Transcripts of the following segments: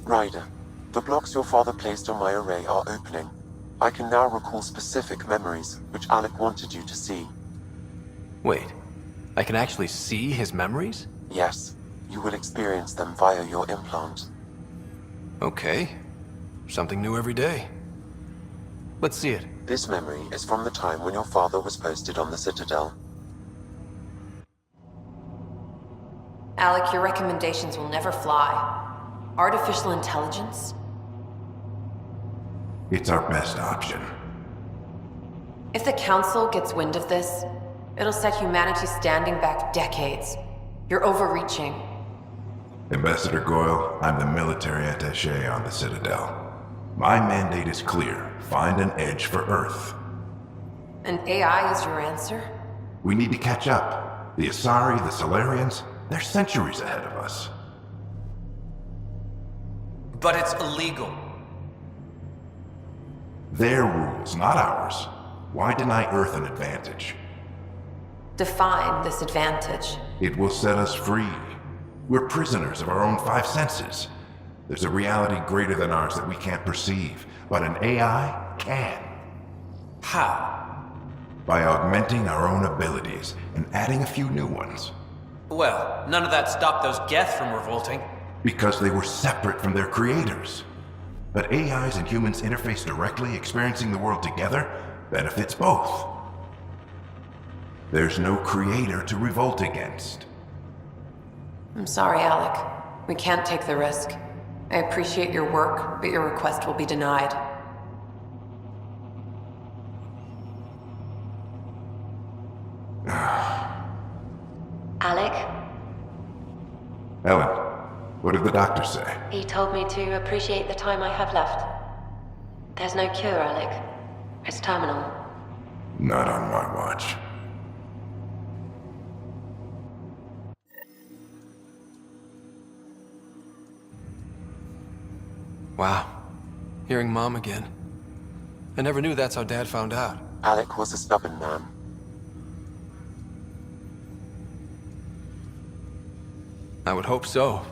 Ryder, the blocks your father placed on my array are opening. I can now recall specific memories, which Alec wanted you to see. Wait, I can actually see his memories? Yes, you will experience them via your implant. Okay. Something new every day. Let's see it. This memory is from the time when your father was posted on the Citadel. Alec, your recommendations will never fly. Artificial intelligence? It's our best option. If the Council gets wind of this, it'll set humanity standing back decades. You're overreaching. Ambassador Goyle, I'm the military attaché on the Citadel. My mandate is clear. Find an edge for Earth. And AI is your answer? We need to catch up. The Asari, the Solarians, they're centuries ahead of us. But it's illegal. Their rules, not ours. Why deny Earth an advantage? Define this advantage. It will set us free. We're prisoners of our own five senses. There's a reality greater than ours that we can't perceive, but an AI can. How? By augmenting our own abilities and adding a few new ones. Well, none of that stopped those Geth from revolting. Because they were separate from their creators. But AIs and humans interface directly, experiencing the world together, benefits both. There's no creator to revolt against. I'm sorry, Alec. We can't take the risk. I appreciate your work, but your request will be denied. Alec? Ellen, what did the doctor say? He told me to appreciate the time I have left. There's no cure, Alec. It's terminal. Not on my watch. Wow. Hearing Mom again. I never knew that's how Dad found out. Alec was a stubborn man. I would hope so.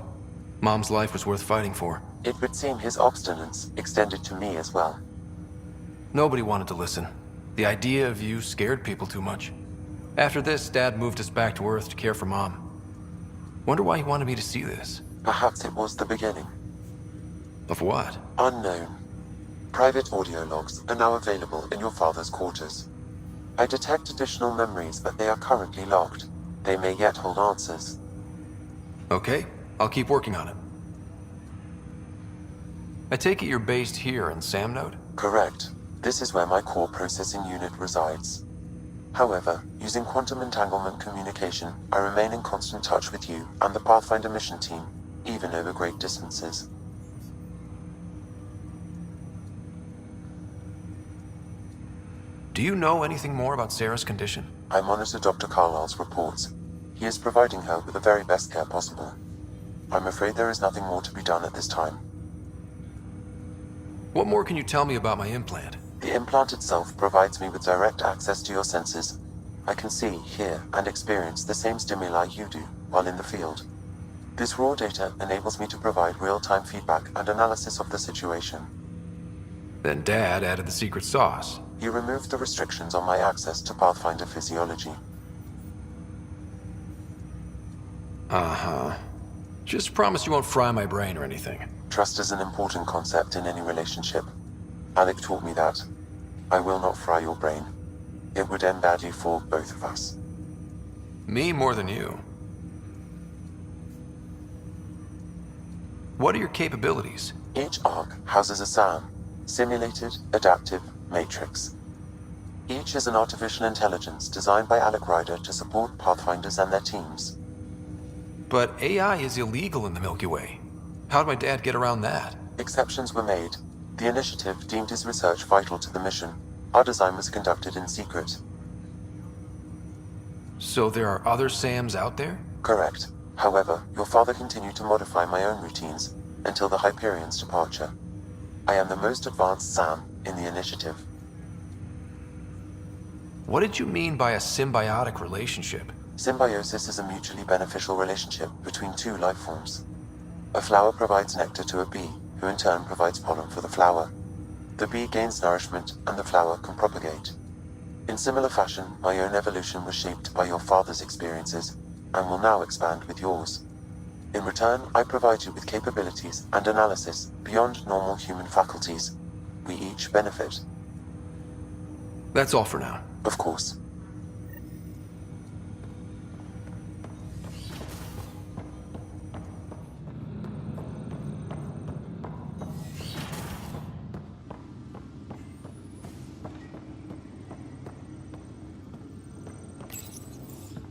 Mom's life was worth fighting for. It would seem his obstinance extended to me as well. Nobody wanted to listen. The idea of you scared people too much. After this, Dad moved us back to Earth to care for Mom. Wonder why he wanted me to see this. Perhaps it was the beginning. Of what? Unknown. Private audio logs are now available in your father's quarters. I detect additional memories, but they are currently locked. They may yet hold answers. Okay, I'll keep working on it. I take it you're based here in Samnode? Correct. This is where my core processing unit resides. However, using quantum entanglement communication, I remain in constant touch with you and the Pathfinder mission team, even over great distances. Do you know anything more about Sarah's condition? I monitor Dr. Carlisle's reports. He is providing her with the very best care possible. I'm afraid there is nothing more to be done at this time. What more can you tell me about my implant? The implant itself provides me with direct access to your senses. I can see, hear, and experience the same stimuli you do while in the field. This raw data enables me to provide real-time feedback and analysis of the situation. Then Dad added the secret sauce. He removed the restrictions on my access to Pathfinder physiology. Uh-huh. Just promise you won't fry my brain or anything. Trust is an important concept in any relationship. Alec taught me that. I will not fry your brain. It would end badly for both of us. Me more than you. What are your capabilities? Each arc houses a SAM, Simulated Adaptive Matrix. Each is an artificial intelligence designed by Alec Ryder to support Pathfinders and their teams. But AI is illegal in the Milky Way. How'd my dad get around that? Exceptions were made. The initiative deemed his research vital to the mission. Our design was conducted in secret. So there are other SAMs out there? Correct. However, your father continued to modify my own routines until the Hyperion's departure. I am the most advanced SAM in the initiative. What did you mean by a symbiotic relationship? Symbiosis is a mutually beneficial relationship between two life forms. A flower provides nectar to a bee, who in turn provides pollen for the flower. The bee gains nourishment, and the flower can propagate. In similar fashion, my own evolution was shaped by your father's experiences, and will now expand with yours. In return, I provide you with capabilities and analysis beyond normal human faculties. We each benefit. That's all for now. Of course.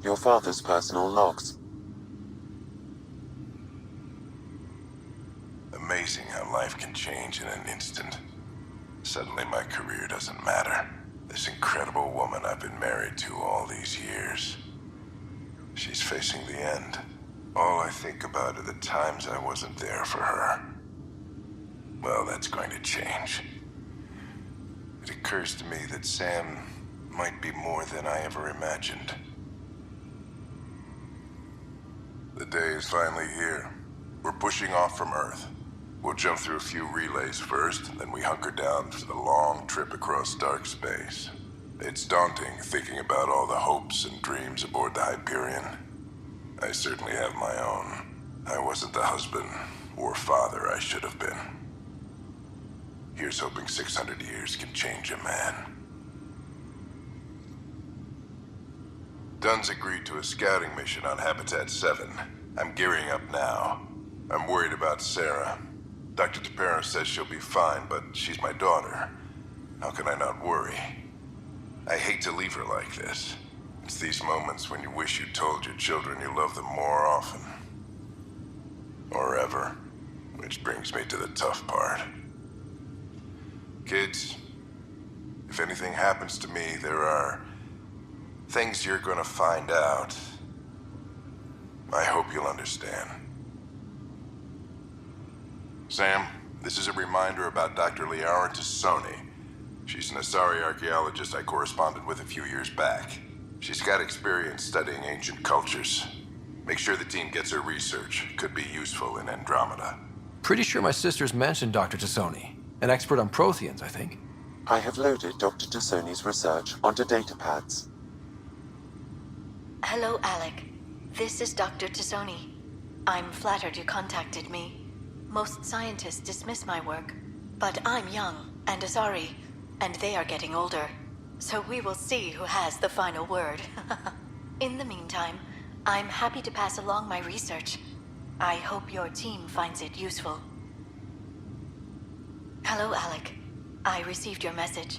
Your father's personal logs. Amazing how life can change in an instant. Suddenly my career doesn't matter. This incredible woman I've been married to all these years. She's facing the end. All I think about are the times I wasn't there for her. Well, that's going to change. It occurs to me that Sam might be more than I ever imagined. The day is finally here. We're pushing off from Earth. We'll jump through a few relays first, then we hunker down for the long trip across dark space. It's daunting thinking about all the hopes and dreams aboard the Hyperion. I certainly have my own. I wasn't the husband or father I should have been. Here's hoping 600 years can change a man. Dunn's agreed to a scouting mission on Habitat 7. I'm gearing up now. I'm worried about Sarah. Dr. Tapero says she'll be fine, but she's my daughter. How can I not worry? I hate to leave her like this. It's these moments when you wish you told your children you love them more often. Or ever. Which brings me to the tough part. Kids, if anything happens to me, there are things you're gonna find out. I hope you'll understand. Sam, this is a reminder about Dr. Liara Tassoni. She's an Asari archaeologist I corresponded with a few years back. She's got experience studying ancient cultures. Make sure the team gets her research. Could be useful in Andromeda. Pretty sure my sisters mentioned Dr. Tassoni. An expert on Protheans, I think. I have loaded Dr. Tassoni's research onto datapads. Hello, Alec. This is Dr. Tassoni. I'm flattered you contacted me. Most scientists dismiss my work, but I'm young and Asari, and they are getting older. So we will see who has the final word. In the meantime, I'm happy to pass along my research. I hope your team finds it useful. Hello, Alec. I received your message.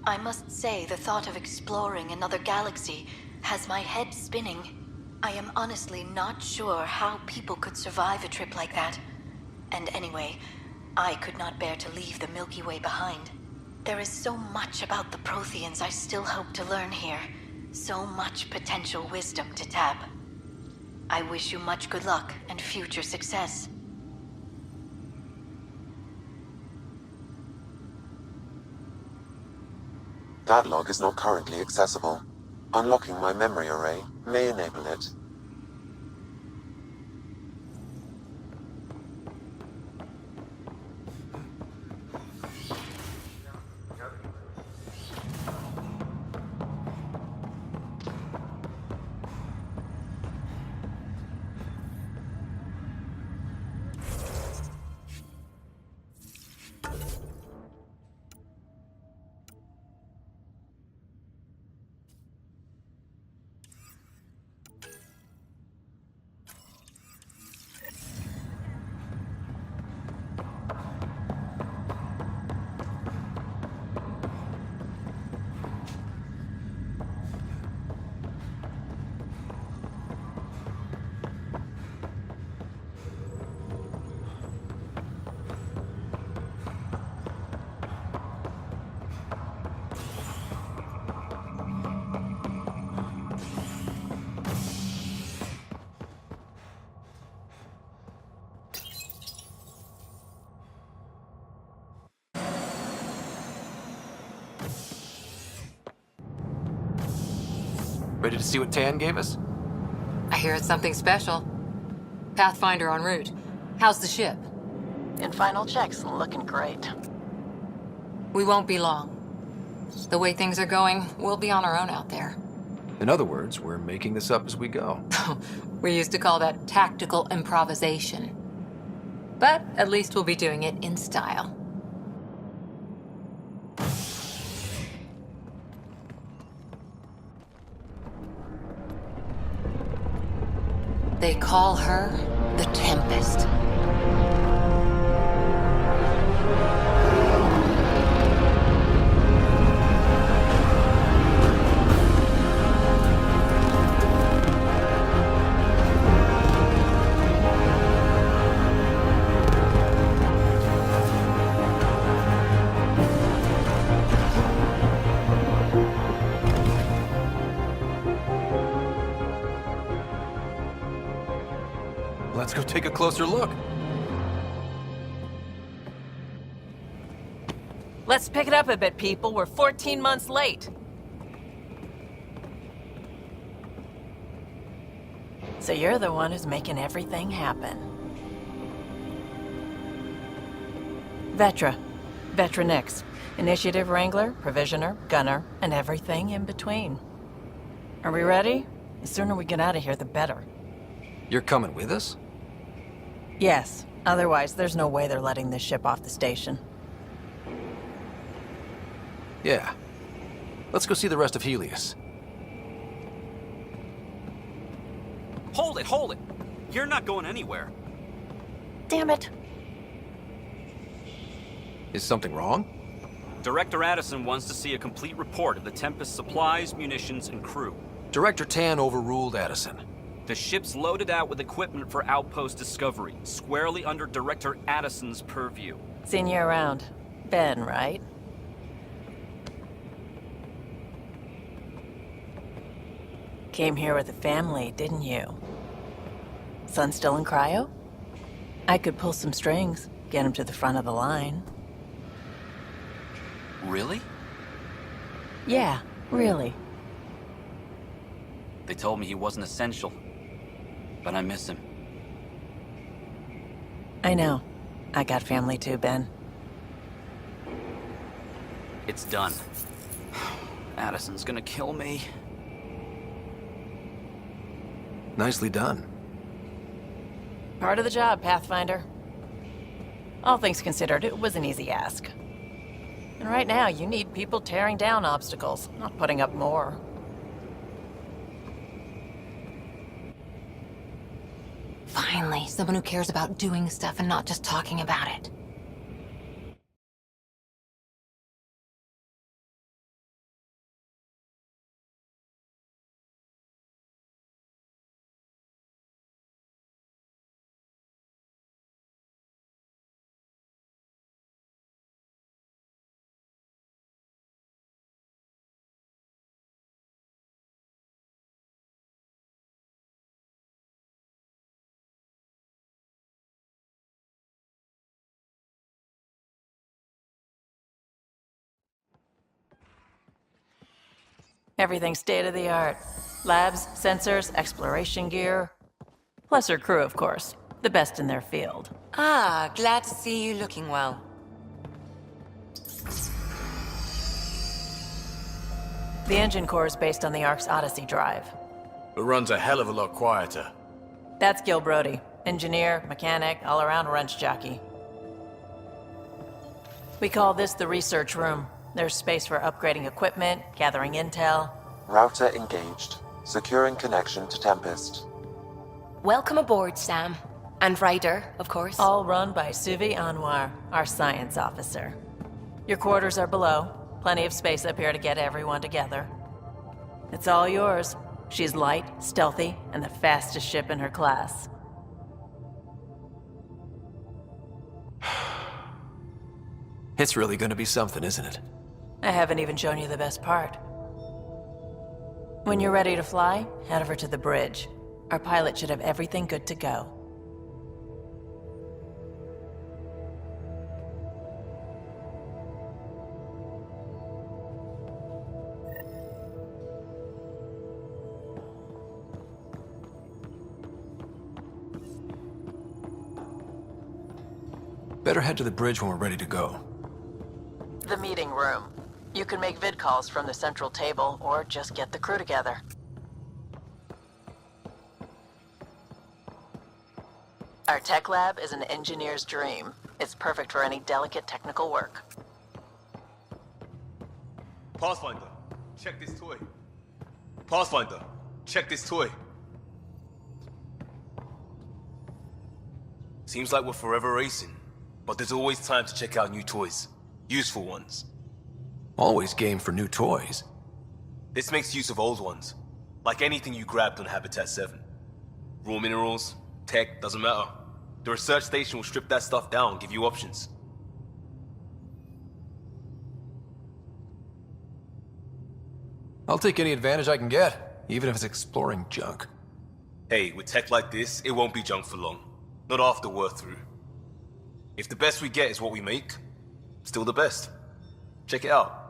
I must say the thought of exploring another galaxy has my head spinning. I am honestly not sure how people could survive a trip like that. And anyway, I could not bear to leave the Milky Way behind. There is so much about the Protheans I still hope to learn here. So much potential wisdom to tap. I wish you much good luck and future success. That log is not currently accessible. Unlocking my memory array may enable it. Ready to see what Tan gave us? I hear it's something special. Pathfinder en route. How's the ship? In final checks, looking great. We won't be long. The way things are going, we'll be on our own out there. In other words, we're making this up as we go. We used to call that tactical improvisation. But at least we'll be doing it in style. They call her the Tempest. Let's go take a closer look. Let's pick it up a bit, people. We're 14 months late. So you're the one who's making everything happen. Vetra. Vetronix. Initiative Wrangler, Provisioner, Gunner, and everything in between. Are we ready? The sooner we get out of here, the better. You're coming with us? Yes. Otherwise, there's no way they're letting this ship off the station. Yeah. Let's go see the rest of Helios. Hold it! You're not going anywhere. Damn it. Is something wrong? Director Addison wants to see a complete report of the Tempest's supplies, munitions, and crew. Director Tan overruled Addison. The ship's loaded out with equipment for outpost discovery, squarely under Director Addison's purview. Seen you around. Ben, right? Came here with a family, didn't you? Son still in cryo? I could pull some strings, get him to the front of the line. Really? Yeah, really. They told me he wasn't essential, but I miss him. I know. I got family too, Ben. It's done. Addison's gonna kill me. Nicely done. Part of the job, Pathfinder. All things considered, it was an easy ask. And right now, you need people tearing down obstacles, not putting up more. Finally, someone who cares about doing stuff and not just talking about it. Everything's state-of-the-art. Labs, sensors, exploration gear. Plus her crew, of course. The best in their field. Ah, glad to see you looking well. The engine core is based on the Ark's Odyssey drive. It runs a hell of a lot quieter. That's Gil Brody. Engineer, mechanic, all-around wrench jockey. We call this the research room. There's space for upgrading equipment, gathering intel. Router engaged. Securing connection to Tempest. Welcome aboard, Sam. And Ryder, of course. All run by Suvi Anwar, our science officer. Your quarters are below. Plenty of space up here to get everyone together. It's all yours. She's light, stealthy, and the fastest ship in her class. It's really gonna be something, isn't it? I haven't even shown you the best part. When you're ready to fly, head over to the bridge. Our pilot should have everything good to go. Better head to the bridge when we're ready to go. The meeting room. You can make vid calls from the central table, or just get the crew together. Our tech lab is an engineer's dream. It's perfect for any delicate technical work. Pathfinder, check this toy. Pathfinder, check this toy. Seems like we're forever racing, but there's always time to check out new toys. Useful ones. Always game for new toys. This makes use of old ones, like anything you grabbed on Habitat 7. Raw minerals, tech, doesn't matter. The research station will strip that stuff down and give you options. I'll take any advantage I can get, even if it's exploring junk. Hey, with tech like this, it won't be junk for long. Not after we're through. If the best we get is what we make, still the best. Check it out.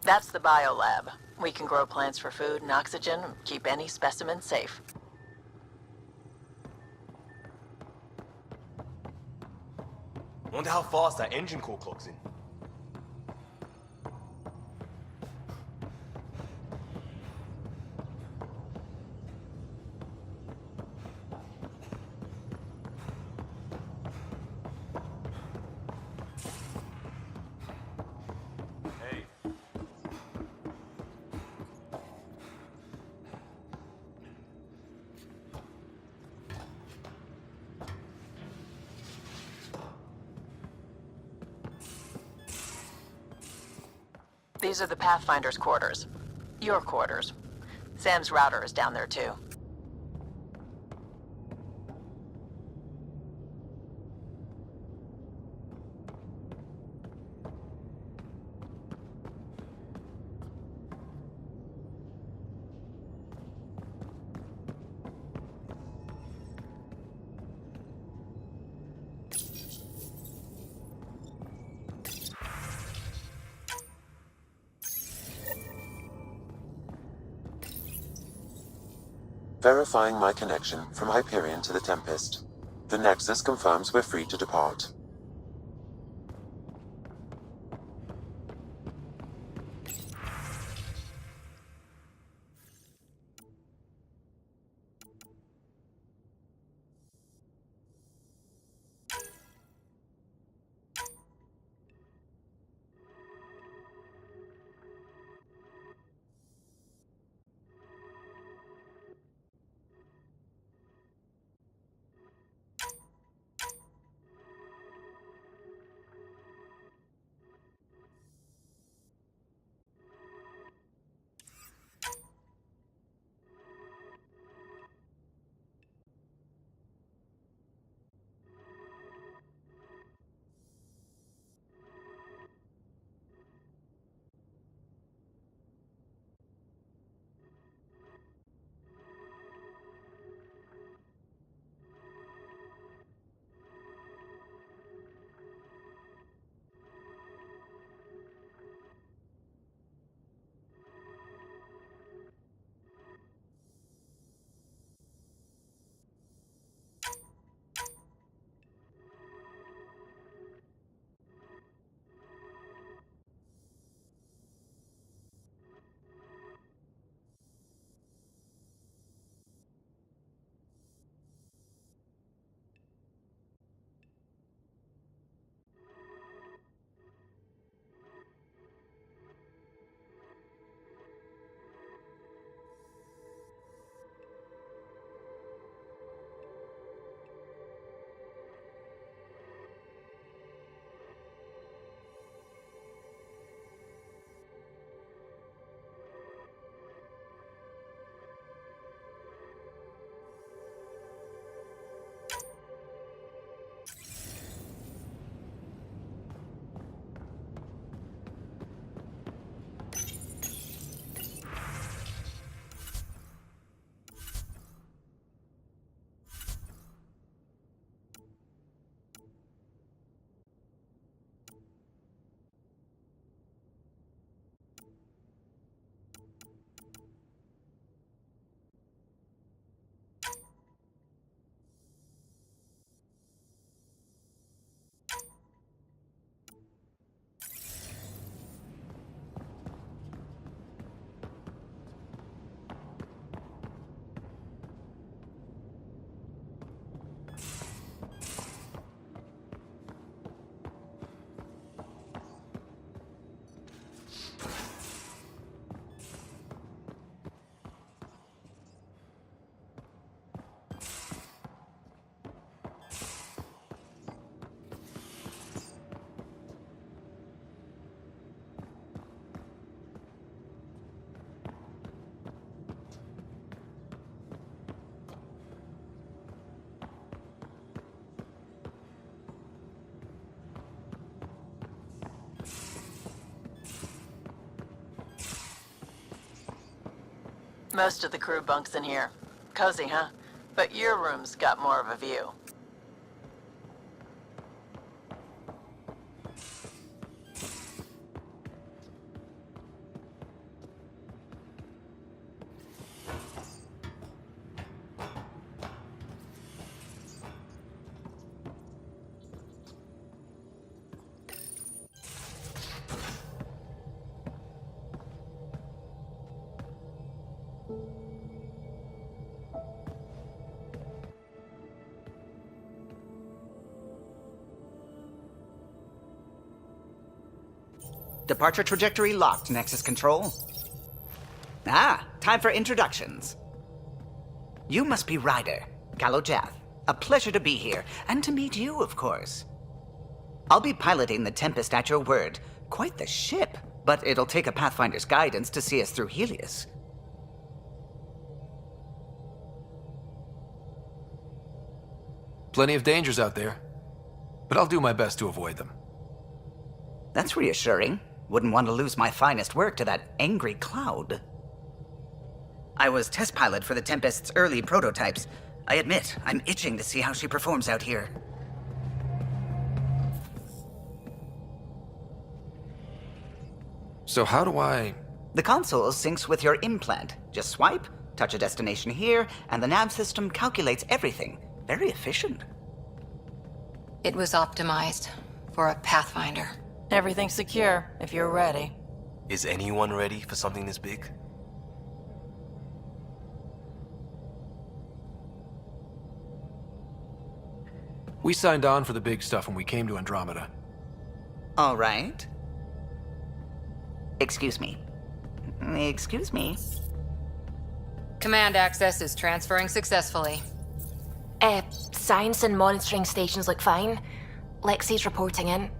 That's the biolab. We can grow plants for food and oxygen, keep any specimen safe. Wonder how fast that engine core clocks in. Hey. These are the Pathfinder's quarters. Your quarters. Sam's router is down there too. Verifying my connection from Hyperion to the Tempest. The Nexus confirms we're free to depart. Most of the crew bunks in here. Cozy, huh? But your room's got more of a view. Departure trajectory locked, Nexus Control. Ah, time for introductions. You must be Ryder, Kalojath. A pleasure to be here, and to meet you, of course. I'll be piloting the Tempest at your word. Quite the ship, but it'll take a Pathfinder's guidance to see us through Helios. Plenty of dangers out there, but I'll do my best to avoid them. That's reassuring. Wouldn't want to lose my finest work to that angry cloud. I was test pilot for the Tempest's early prototypes. I admit, I'm itching to see how she performs out here. So how do I... The console syncs with your implant. Just swipe, touch a destination here, and the nav system calculates everything. Very efficient. It was optimized for a Pathfinder. Everything's secure, if you're ready. Is anyone ready for something this big? We signed on for the big stuff when we came to Andromeda. All right. Excuse me. Excuse me. Command access is transferring successfully. Science and monitoring stations look fine. Lexi's reporting in.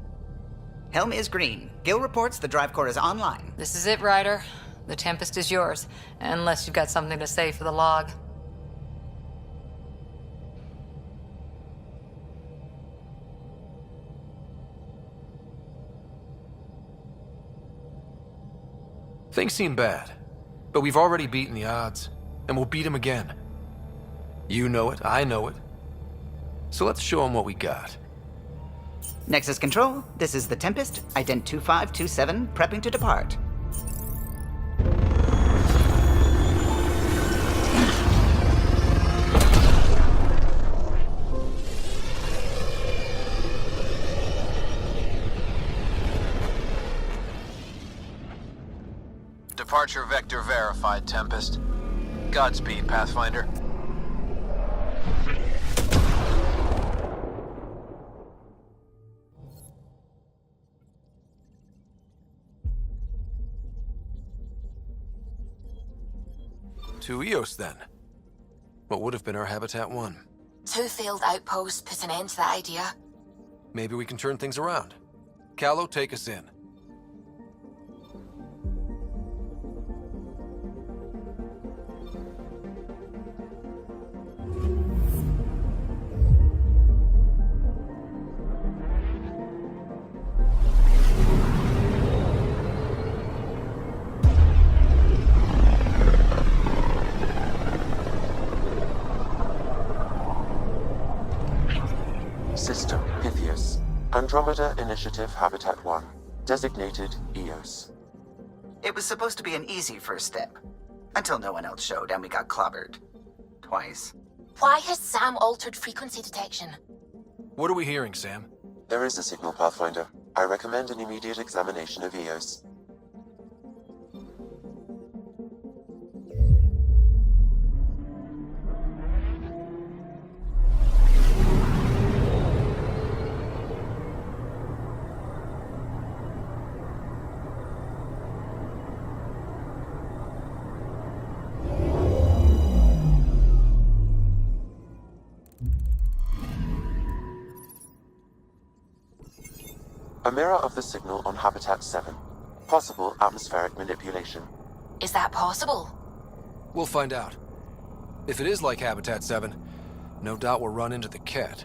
Helm is green. Gil reports the drive core is online. This is it, Ryder. The Tempest is yours, unless you've got something to say for the log. Things seem bad, but we've already beaten the odds, and we'll beat them again. You know it, I know it. So let's show them what we got. Nexus Control, this is the Tempest, Ident 2527, prepping to depart. Departure vector verified, Tempest. Godspeed, Pathfinder. To Eos, then. What would have been our Habitat 1? 2 failed outposts put an end to that idea. Maybe we can turn things around. Calo, take us in. System Pythias. Andromeda Initiative Habitat 1. Designated Eos. It was supposed to be an easy first step. Until no one else showed and we got clobbered. Twice. Why has Sam altered frequency detection? What are we hearing, Sam? There is a signal, Pathfinder. I recommend an immediate examination of Eos. A mirror of the signal on Habitat 7. Possible atmospheric manipulation. Is that possible? We'll find out. If it is like Habitat 7, no doubt we'll run into the cat.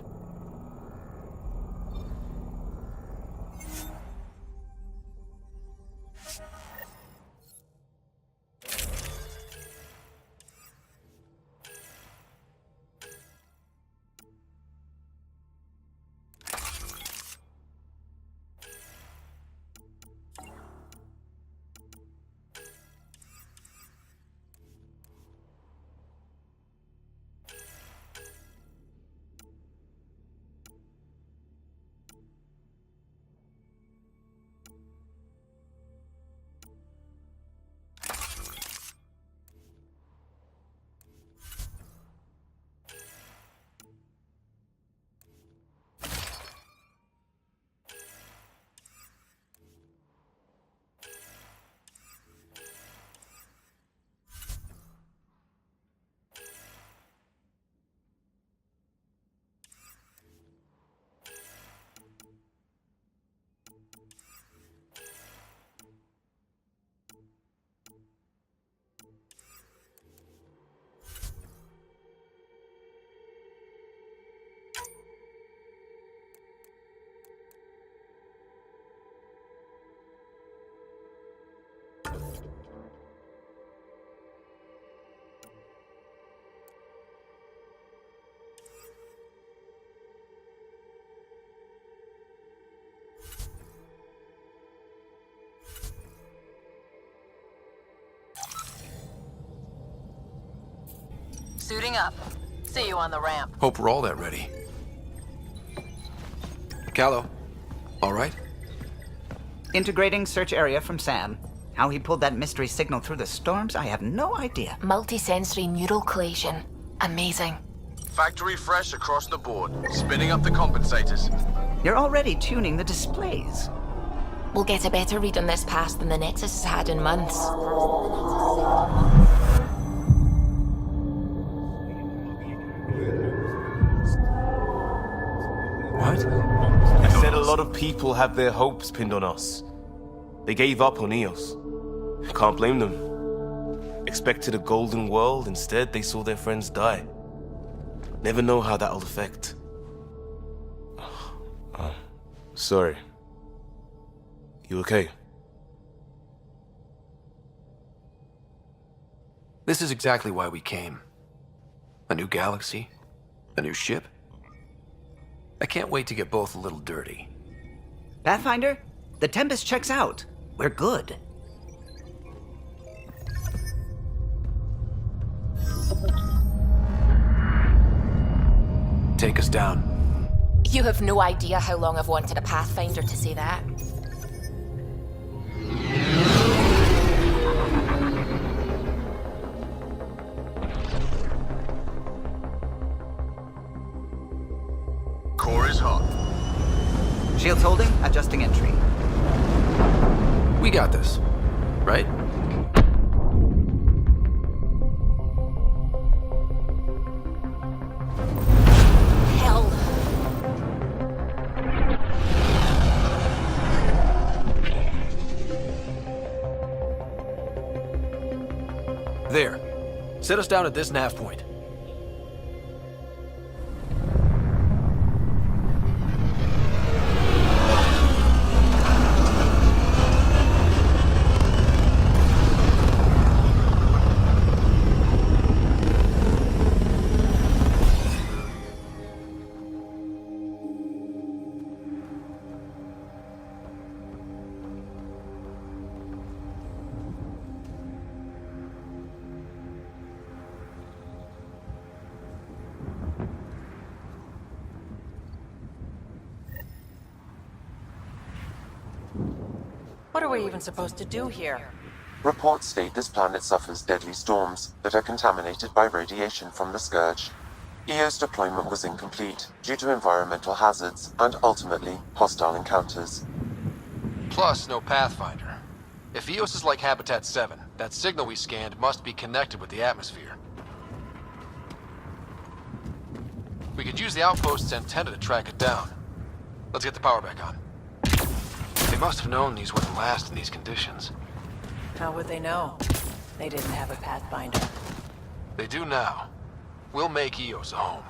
Suiting up. See you on the ramp. Hope we're all that ready. Callow, all right? Integrating search area from Sam. How he pulled that mystery signal through the storms, I have no idea. Multisensory neural collation. Amazing. Factory fresh across the board. Spinning up the compensators. You're already tuning the displays. We'll get a better read on this pass than the Nexus has had in months. What? I said a lot of people have their hopes pinned on us. They gave up on EOS. Can't blame them. Expected a golden world, instead they saw their friends die. Never know how that'll affect. Sorry. You okay? This is exactly why we came. A new galaxy? A new ship? I can't wait to get both a little dirty. Pathfinder, the Tempest checks out. We're good. Take us down. You have no idea how long I've wanted a Pathfinder to say that. Core is hot. Shields holding, adjusting entry. We got this, right? Hell. There. Set us down at this nav point. What are we even supposed to do here? Reports state this planet suffers deadly storms that are contaminated by radiation from the Scourge. EO's deployment was incomplete due to environmental hazards and ultimately hostile encounters. Plus, no Pathfinder. If EOS is like Habitat 7, that signal we scanned must be connected with the atmosphere. We could use the outpost's antenna to track it down. Let's get the power back on. They must have known these wouldn't last in these conditions. How would they know? They didn't have a Pathfinder. They do now. We'll make EOS a home.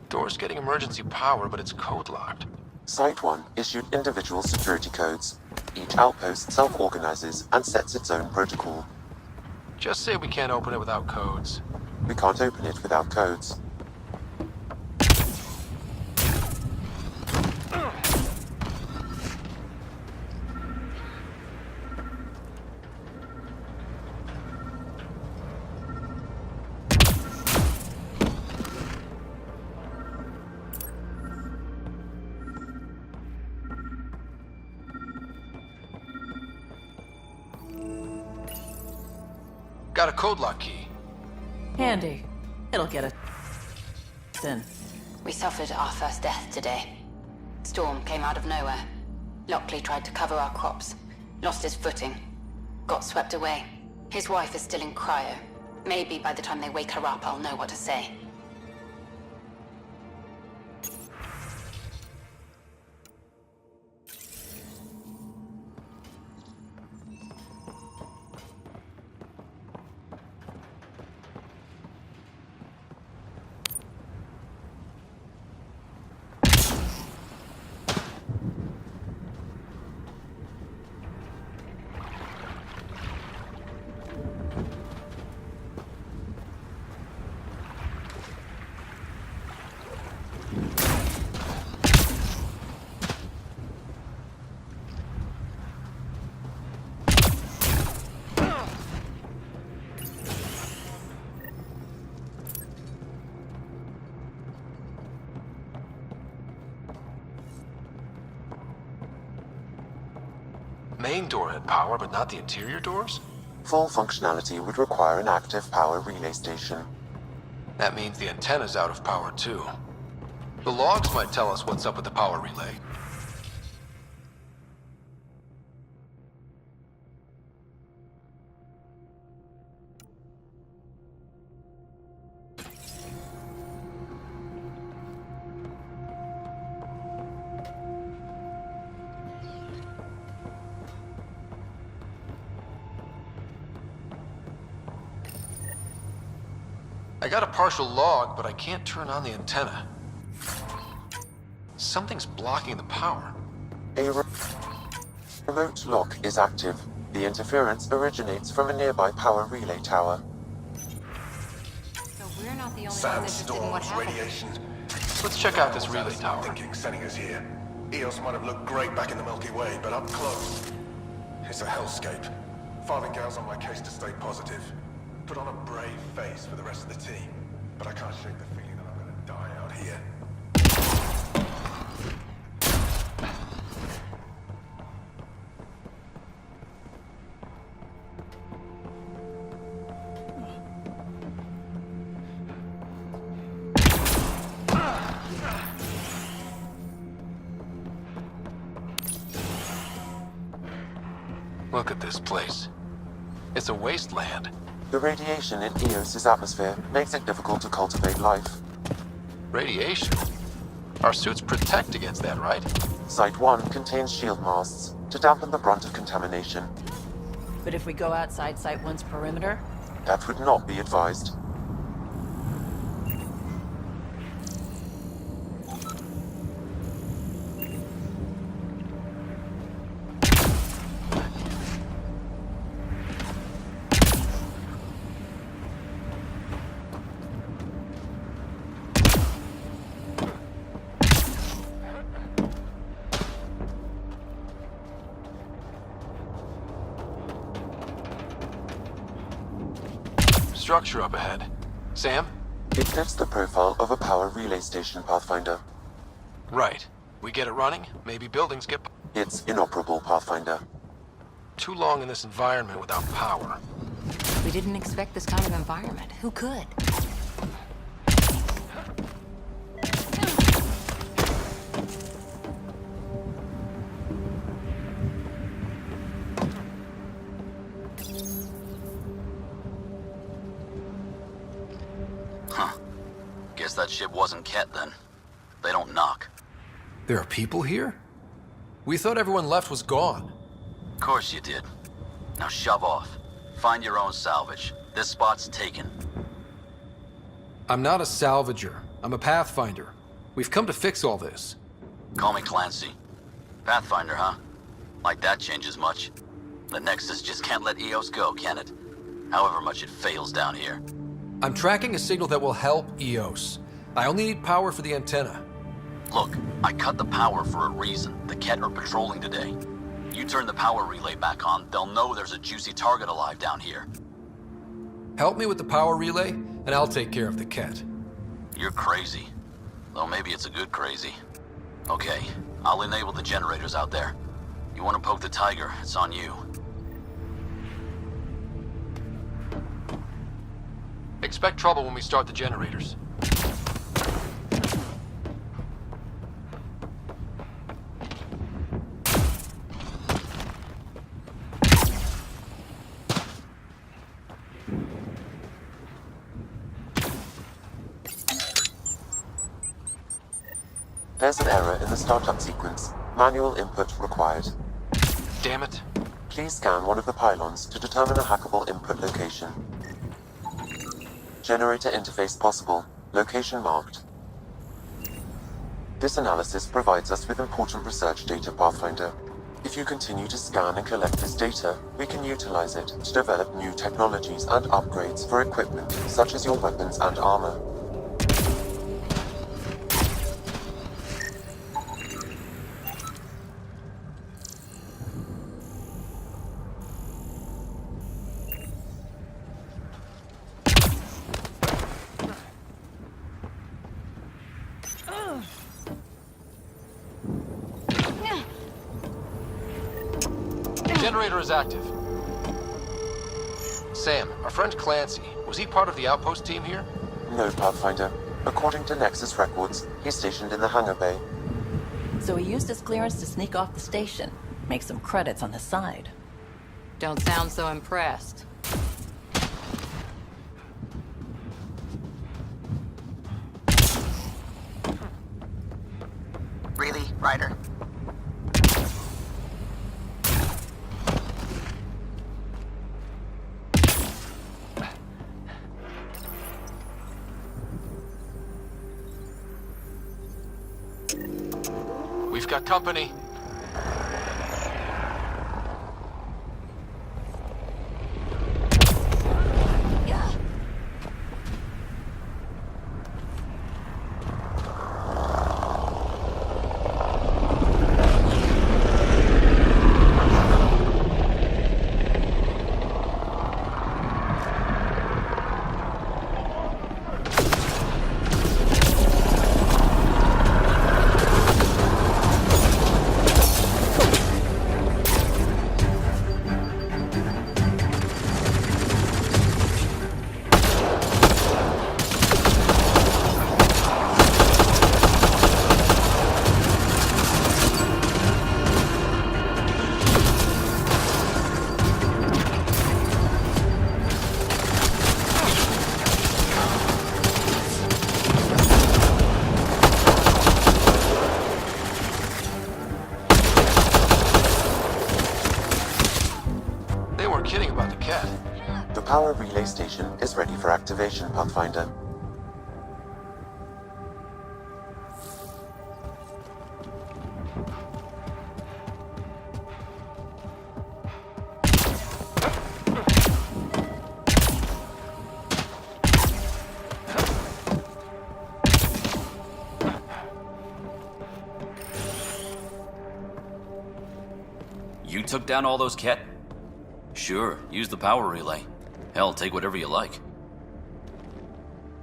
Door's getting emergency power, but it's code locked. Site 1 issued individual security codes. Each outpost self-organizes and sets its own protocol. Just say we can't open it without codes. We can't open it without codes. Got a code lock key. Handy. It'll get us in. We suffered our first death today. Storm came out of nowhere. Lockley tried to cover our crops. Lost his footing. Got swept away. His wife is still in cryo. Maybe by the time they wake her up, I'll know what to say. Main door had power, but not the interior doors? Full functionality would require an active power relay station. That means the antenna's out of power too. The logs might tell us what's up with the power relay. I got a partial log, but I can't turn on the antenna. Something's blocking the power. A remote lock is active. The interference originates from a nearby power relay tower. So we're not the only ones interested in what happened. Radiation. Let's check out this relay tower. Thinking sending us here. Eos might have looked great back in the Milky Way, but up close, it's a hellscape. Farthingale's on my case to stay positive. Put on a brave face for the rest of the team, but I can't shake the feeling that I'm gonna die out here. Look at this place. It's a wasteland. The radiation in Eos's atmosphere makes it difficult to cultivate life. Radiation? Our suits protect against that, right? Site 1 contains shield masts to dampen the brunt of contamination. But if we go outside Site 1's perimeter? That would not be advised. Structure up ahead. Sam? It fits the profile of a power relay station, Pathfinder. Right. We get it running, maybe buildings get... It's inoperable, Pathfinder. Too long in this environment without power. We didn't expect this kind of environment. Who could? Guess that ship wasn't Ket then. They don't knock. There are people here? We thought everyone left was gone. Of course you did. Now shove off. Find your own salvage. This spot's taken. I'm not a salvager. I'm a Pathfinder. We've come to fix all this. Call me Clancy. Pathfinder, huh? Like that changes much. The Nexus just can't let Eos go, can it? However much it fails down here. I'm tracking a signal that will help Eos. I only need power for the antenna. Look, I cut the power for a reason. The Ket are patrolling today. You turn the power relay back on, they'll know there's a juicy target alive down here. Help me with the power relay, and I'll take care of the Ket. You're crazy. Though maybe it's a good crazy. Okay, I'll enable the generators out there. You want to poke the tiger, it's on you. Expect trouble when we start the generators. There's an error in the startup sequence. Manual input required. Damn it. Please scan one of the pylons to determine a hackable input location. Generator interface possible. Location marked. This analysis provides us with important research data, Pathfinder. If you continue to scan and collect this data, we can utilize it to develop new technologies and upgrades for equipment, such as your weapons and armor. Generator is active. Sam, our friend Clancy, was he part of the outpost team here? No, Pathfinder. According to Nexus records, he's stationed in the hangar bay. So he used his clearance to sneak off the station. Make some credits on the side. Don't sound so impressed. Really, Ryder? We've got company. Kidding about the cat. The power relay station is ready for activation, Pathfinder. You took down all those Ket? Sure, use the power relay. Hell, take whatever you like.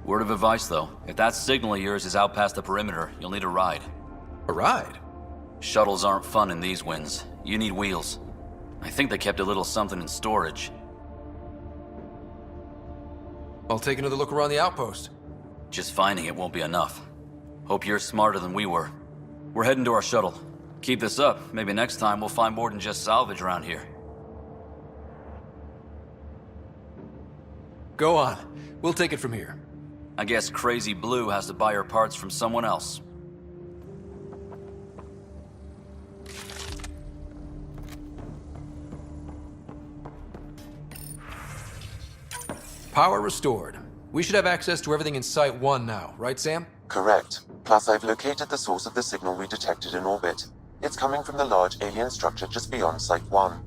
Word of advice, though. If that signal of yours is out past the perimeter, you'll need a ride. A ride? Shuttles aren't fun in these winds. You need wheels. I think they kept a little something in storage. I'll take another look around the outpost. Just finding it won't be enough. Hope you're smarter than we were. We're heading to our shuttle. Keep this up. Maybe next time we'll find more than just salvage around here. Go on. We'll take it from here. I guess Crazy Blue has to buy her parts from someone else. Power restored. We should have access to everything in Site 1 now, right, Sam? Correct. Plus, I've located the source of the signal we detected in orbit. It's coming from the large alien structure just beyond Site 1.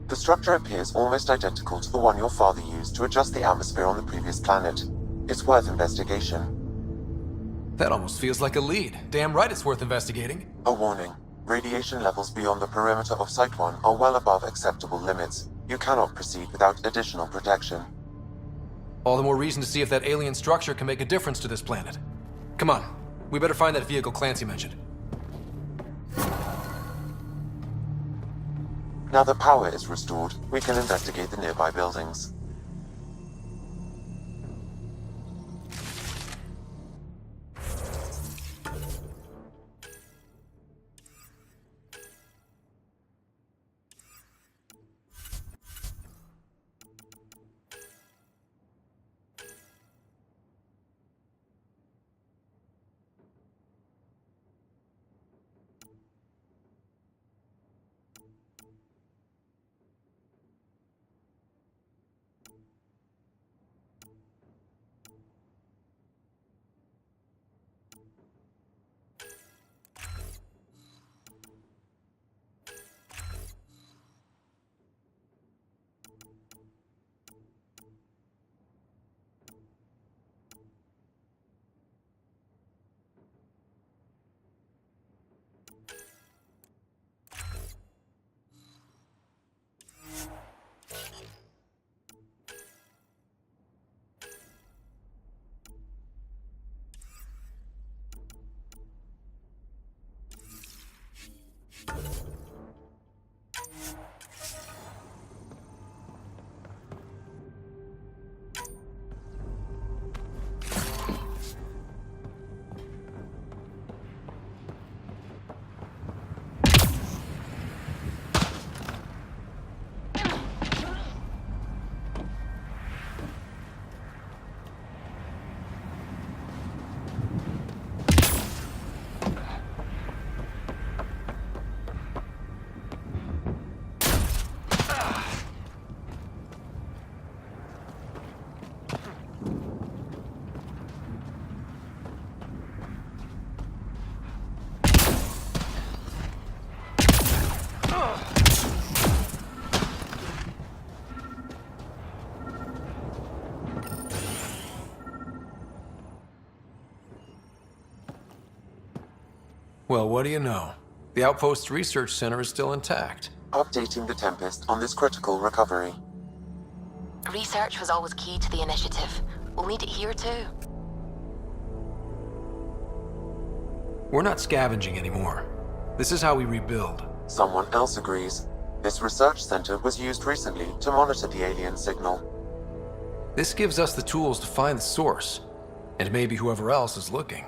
The structure appears almost identical to the one your father used to adjust the atmosphere on the previous planet. It's worth investigation. That almost feels like a lead. Damn right it's worth investigating. A warning. Radiation levels beyond the perimeter of Site 1 are well above acceptable limits. You cannot proceed without additional protection. All the more reason to see if that alien structure can make a difference to this planet. Come on. We better find that vehicle Clancy mentioned. Now that power is restored, we can investigate the nearby buildings. Well, what do you know? The Outpost's research center is still intact. Updating the Tempest on this critical recovery. Research was always key to the initiative. We'll need it here too. We're not scavenging anymore. This is how we rebuild. Someone else agrees. This research center was used recently to monitor the alien signal. This gives us the tools to find the source, and maybe whoever else is looking.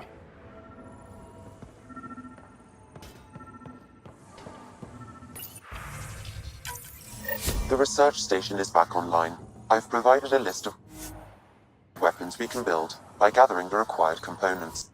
The research station is back online. I've provided a list of weapons we can build by gathering the required components.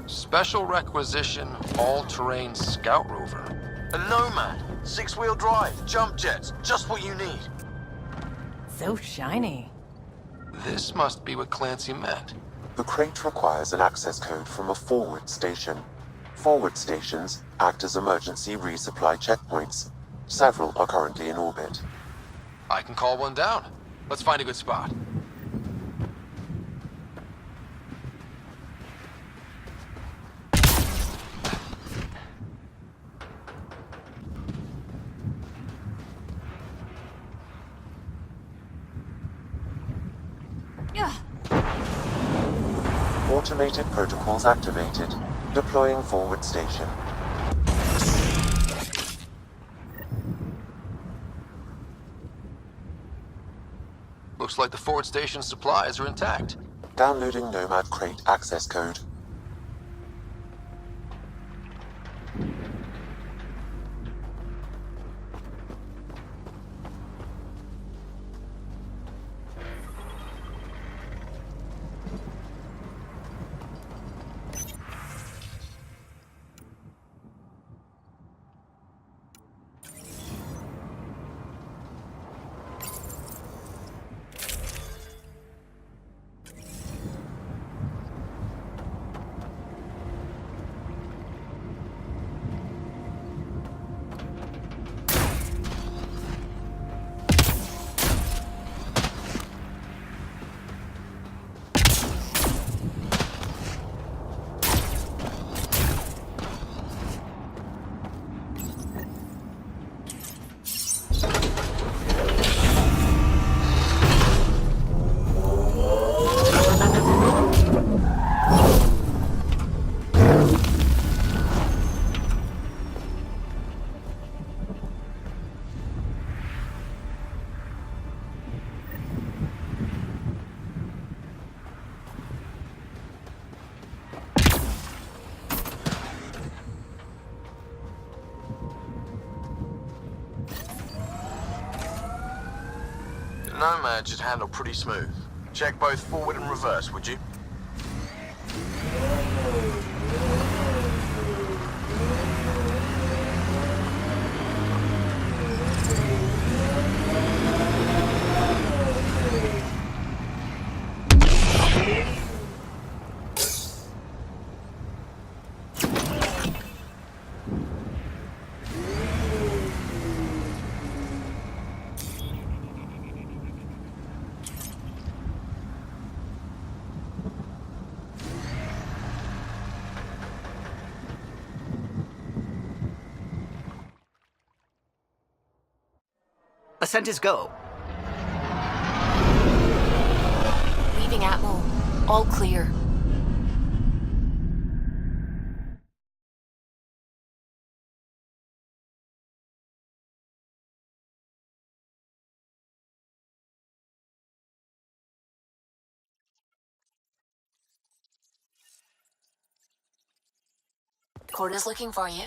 Special requisition, all-terrain scout rover. A Nomad, 6-wheel drive, jump jets, just what you need. So shiny. This must be what Clancy meant. The crate requires an access code from a forward station. Forward stations act as emergency resupply checkpoints. Several are currently in orbit. I can call one down. Let's find a good spot. Automated protocols activated. Deploying forward station. Looks like the forward station supplies are intact. Downloading Nomad crate access code. Nomad should handle pretty smooth. Check both forward and reverse, would you? Ascent is go. Leaving Atmo. All clear. Corda's looking for you.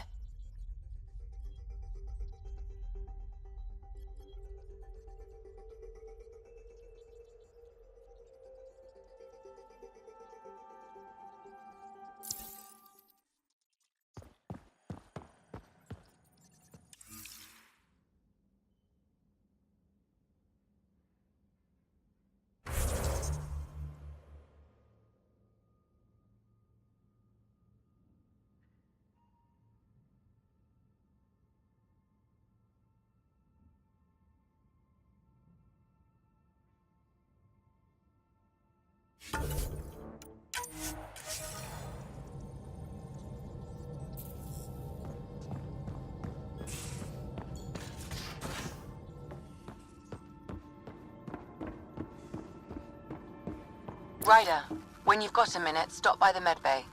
Ryder, when you've got a minute, stop by the medbay.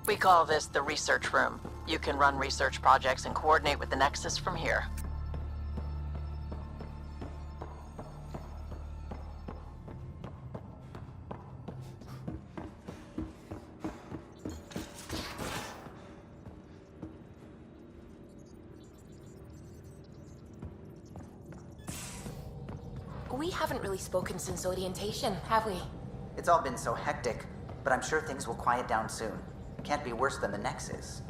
We call this the research room. You can run research projects and coordinate with the Nexus from here. We haven't really spoken since orientation, have we? It's all been so hectic, but I'm sure things will quiet down soon. Can't be worse than the Nexus.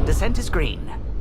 Descent is green.